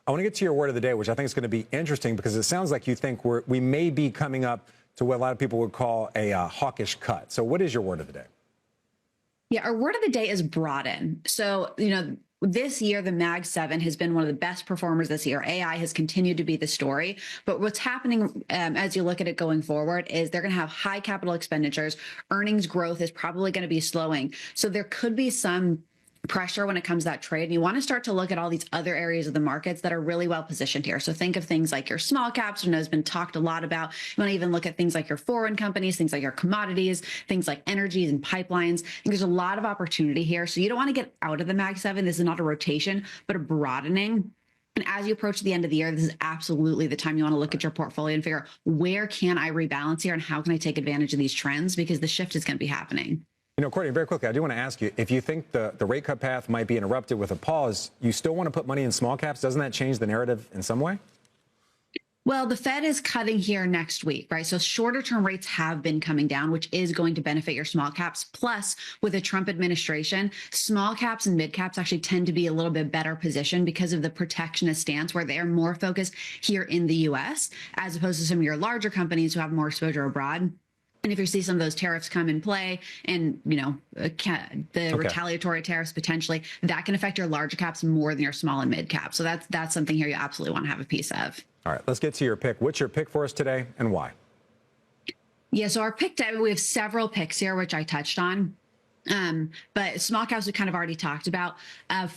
I want to get to your word of the day, which I think is going to be interesting because it sounds like you think we may be coming up to what a lot of people would call a hawkish cut. So what is your word of the day? Yeah, our word of the day is broaden. So, this year, the Mag 7 has been one of the best performers this year. AI has continued to be the story. But what's happening as you look at it going forward is they're going to have high capital expenditures. Earnings growth is probably going to be slowing. So there could be some pressure when it comes to that trade. And you want to start to look at all these other areas of the markets that are really well positioned here. So think of things like your small caps, which has been talked a lot about. You want to even look at things like your foreign companies, things like your commodities, things like energies and pipelines. I think there's a lot of opportunity here. So you don't want to get out of the Mag 7. This is not a rotation, but a broadening. And as you approach the end of the year, this is absolutely the time you want to look at your portfolio and figure out where can I rebalance here and how can I take advantage of these trends, because the shift is going to be happening. Courtney, very quickly, I do want to ask you, if you think the rate cut path might be interrupted with a pause, you still want to put money in small caps? Doesn't that change the narrative in some way? Well, the Fed is cutting here next week, right? So shorter term rates have been coming down, which is going to benefit your small caps. Plus, with the Trump administration, small caps and mid caps actually tend to be a little bit better positioned because of the protectionist stance, where they are more focused here in the U.S., as opposed to some of your larger companies who have more exposure abroad. And if you see some of those tariffs come in play and, retaliatory tariffs potentially, that can affect your larger caps more than your small and mid caps. So that's something here you absolutely want to have a piece of. All right, let's get to your pick. What's your pick for us today and why? Yeah, so our pick, we have several picks here, which I touched on. But small caps we kind of already talked about.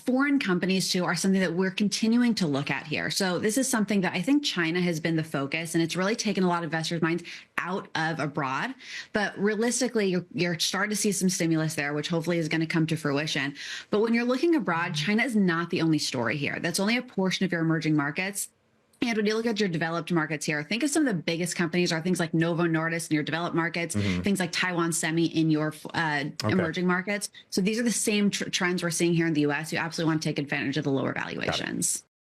Foreign companies too are something that we're continuing to look at here. So this is something that I think China has been the focus, and it's really taken a lot of investors' minds out of abroad. But realistically, you're starting to see some stimulus there, which hopefully is going to come to fruition. But when you're looking abroad, China is not the only story here. That's only a portion of your emerging markets. And when you look at your developed markets here, think of some of the biggest companies are things like Novo, Nordisk in your developed markets, things like Taiwan Semi in your emerging markets. So these are the same trends we're seeing here in the U.S. You absolutely want to take advantage of the lower valuations.